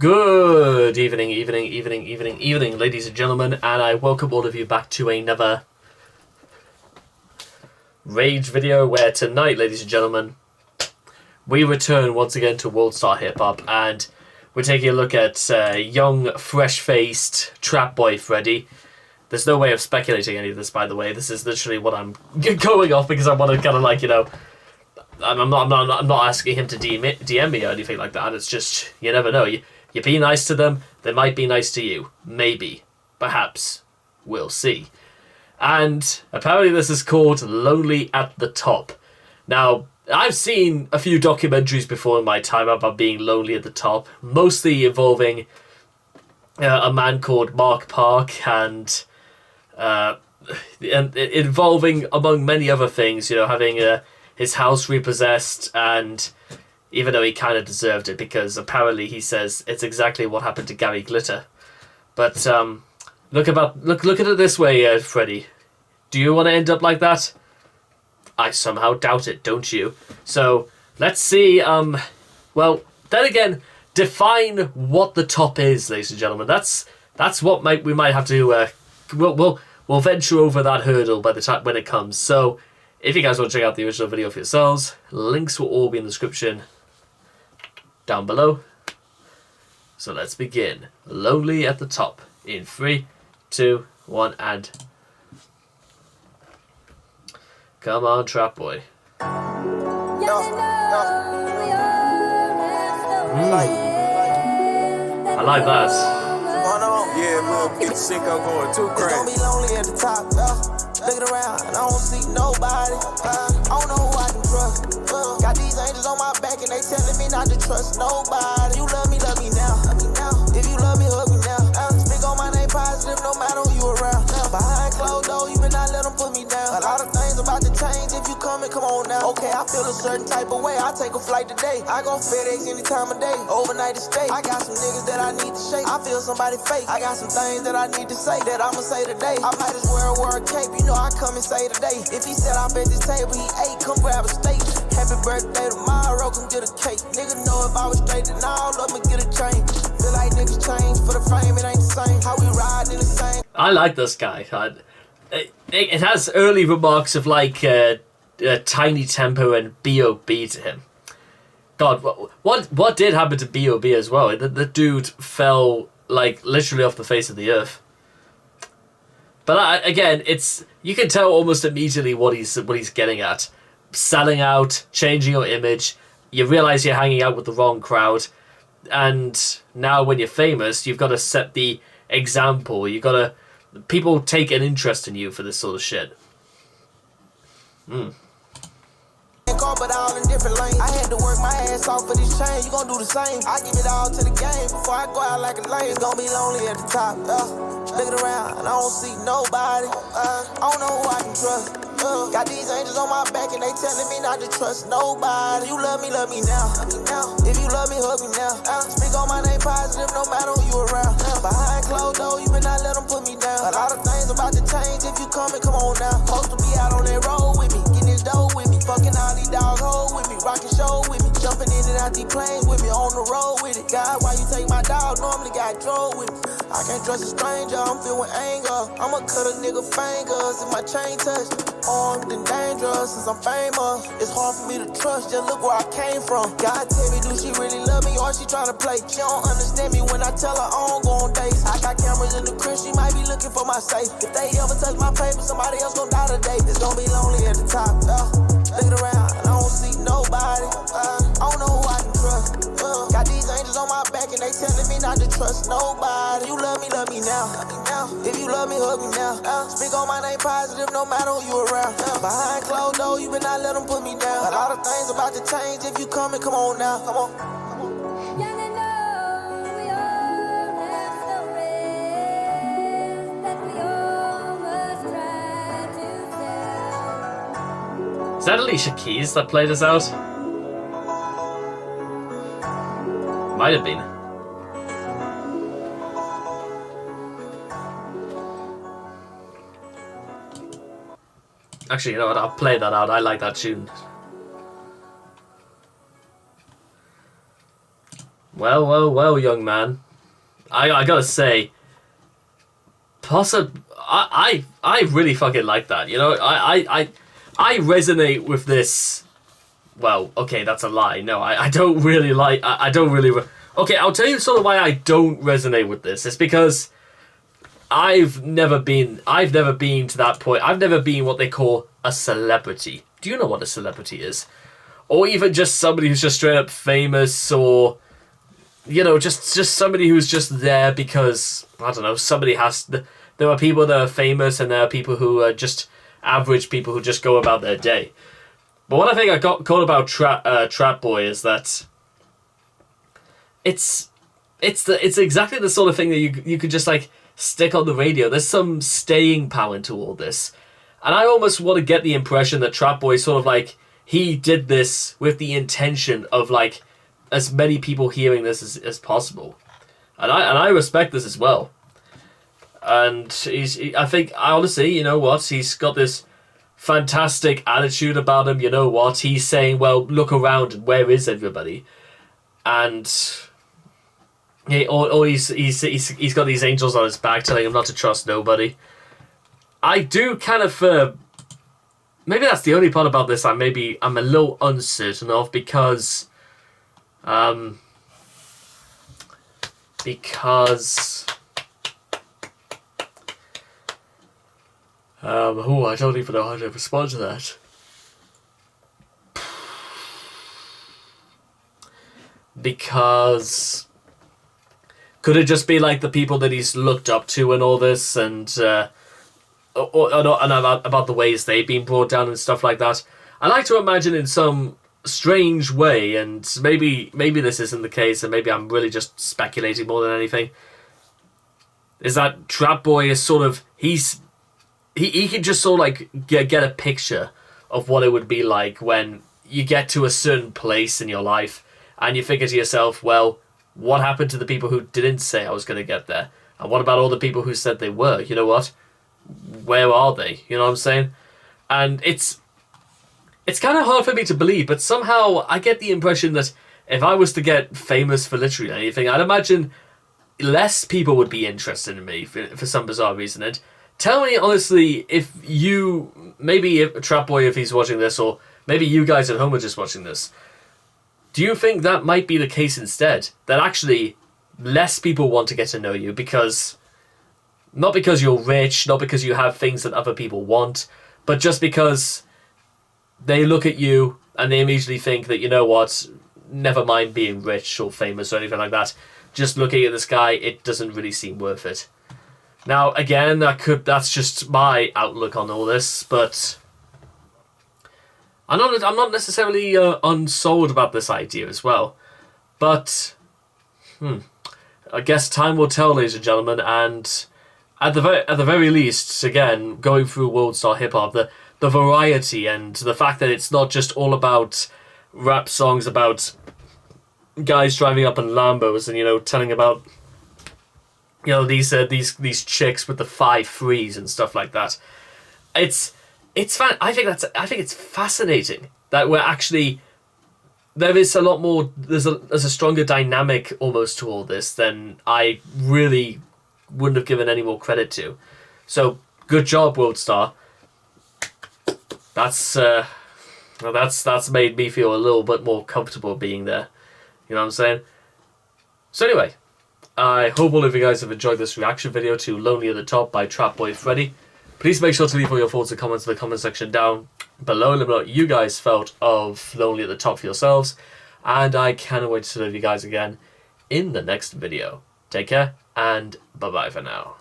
Good evening, ladies and gentlemen, and I welcome all of you back to another Rage video where tonight, ladies and gentlemen, we return once again to World Star Hip Hop, and we're taking a look at young, fresh-faced Trapboy Freddy. There's no way of speculating any of this, by the way. This is literally what I'm going off because I want to kind of like, you know, I'm not asking him to DM me or anything like that. It's just, you never know. You be nice to them, they might be nice to you. Maybe. Perhaps. We'll see. And apparently this is called Lonely at the Top. Now, I've seen a few documentaries before in my time about being lonely at the top, mostly involving a man called Mark Park and involving, among many other things, you know, having his house repossessed, and even though he kind of deserved it because apparently he says it's exactly what happened to Gary Glitter. But look at it this way, Freddy. Do you want to end up like that? I somehow doubt it, don't you? So let's see. Well, then again, define what the top is, ladies and gentlemen. That's what we might have to. We'll venture over that hurdle by the time when it comes. So if you guys want to check out the original video for yourselves, links will all be in the description down below. So let's begin. Lonely at the Top in 3, 2, 1, and come on, Trapboy. I like that. Yeah, we'll get sick of going too crazy. It's gonna be lonely at the top, looking around, I don't see nobody. I don't know who I can trust. Got these angels on my back and they telling me not to trust nobody. You love me now. If you love me, hug me now. Speak on my name positive, no matter who you around. Behind closed doors, you better not let them put me down. A lot of things about to change if you come on now. Okay, I feel a certain type of way. I take a flight today. I go FedEx any time of day. Overnight to stay. I got some niggas that I need to shake. I feel somebody fake. I got some things that I need to say that I'ma say today. I might as well wear a cape. You know I come and say today. If he said I'm at this table, he ate. Come grab a steak. Happy birthday tomorrow, come get a cake. Nigga know if I was straight, then all of them get a chain. Feel like niggas change for the fame, it ain't the same. How we ride in the same. I like this guy. It has early remarks of like tiny tempo and B.O.B. to him. God, what did happen to B.O.B. as well? The dude fell like literally off the face of the earth. But again, you can tell almost immediately what he's getting at. Selling out, changing your image. You realize you're hanging out with the wrong crowd, and now when you're famous, you've got to set the example. People take an interest in you for this sort of shit. But all in different lanes. I had to work my ass off for this chain. You gon' do the same. I give it all to the game before I go out like a lane. It's gonna be lonely at the top. Looking around, I don't see nobody. I don't know who I can trust. Got these angels on my back and they telling me not to trust nobody. You love me now. If you love me, hug me now. Speak on my name positive, no matter who you around. Behind closed doors, you better not let them put me down. A lot of things about to change if you come on now. Supposed to be out on that road with me, getting this dough with me, fucking all these dogs hold with me, rocking show with me, jumping in and out these planes with me, on the road with it. God, why you take my dog? Normally got drove with me. I can't trust a stranger, I'm filled with anger. I'ma cut a nigga fingers if my chain touch. Armed and dangerous since I'm famous. It's hard for me to trust, just look where I came from. God tell me, do she really love me or she tryna play? She don't understand me when I tell her I don't go on dates. I got cameras in the crib, she might be looking for my safe. If they ever touch my paper, somebody else gon' die today. It's gonna be lonely at the top, looking around, I don't see nobody. I don't know who I can trust. Got these angels on my back and they telling me not to trust nobody. You love me now. If you love me, hug me now. Speak on my name positive, no matter who you around. Behind closed doors, you better not let them put me down. A lot of things about to change if you come on now. Come on. Is that Alicia Keys that played us out? Might have been. Actually, you know what? I'll play that out. I like that tune. Well, well, well, young man. I gotta say, I really fucking like that. You know, I resonate with this. Well, okay, that's a lie. No, I don't really like. I don't really. Okay, I'll tell you sort of why I don't resonate with this. It's because I've never been to that point. I've never been what they call a celebrity. Do you know what a celebrity is? Or even just somebody who's just straight up famous, or just somebody who's just there because I don't know. Somebody has. There are people that are famous, and there are people who are just average people who just go about their day. But what I think I got caught about Trapboy is that it's exactly the sort of thing that you could just like stick on the radio. There's some staying power to all this, and I almost want to get the impression that Trapboy sort of like he did this with the intention of like as many people hearing this as possible, and I respect this as well. And I think honestly, you know what, he's got this fantastic attitude about him. You know what, he's saying, well, look around and where is everybody? And he's got these angels on his back telling him not to trust nobody. I do kind of maybe that's the only part about this I'm a little uncertain of, because I don't even know how to respond to that. Because could it just be like the people that he's looked up to and all this, and about the ways they've been brought down and stuff like that? I like to imagine in some strange way, and maybe this isn't the case, and maybe I'm really just speculating more than anything, is that Trapboy is sort of he can just sort of like get a picture of what it would be like when you get to a certain place in your life and you figure to yourself, well, what happened to the people who didn't say I was going to get there? And what about all the people who said they were? You know what? Where are they? You know what I'm saying? And it's kind of hard for me to believe, but somehow I get the impression that if I was to get famous for literally anything, I'd imagine less people would be interested in me for some bizarre reason. And tell me honestly, if Trapboy, if he's watching this, or maybe you guys at home are just watching this, do you think that might be the case instead? That actually less people want to get to know you because, not because you're rich, not because you have things that other people want, but just because they look at you and they immediately think that, you know what, never mind being rich or famous or anything like that, just looking at this guy, it doesn't really seem worth it. Now, again, that's just my outlook on all this, but I'm not necessarily unsold about this idea as well. But I guess time will tell, ladies and gentlemen. And at the very least, again, going through World Star Hip Hop, the variety and the fact that it's not just all about rap songs about guys driving up in Lambos and telling about these chicks with the 5 threes and stuff like that. It's fun. I think it's fascinating that we're actually, there is a lot more, there's a stronger dynamic almost to all this than I really wouldn't have given any more credit to. So good job, World Star. That's made me feel a little bit more comfortable being there. You know what I'm saying? So anyway, I hope all of you guys have enjoyed this reaction video to Lonely at the Top by Trapboy Freddy. Please make sure to leave all your thoughts and comments in the comment section down below. Let me know what you guys felt of Lonely at the Top for yourselves. And I cannot wait to see you guys again in the next video. Take care, and bye-bye for now.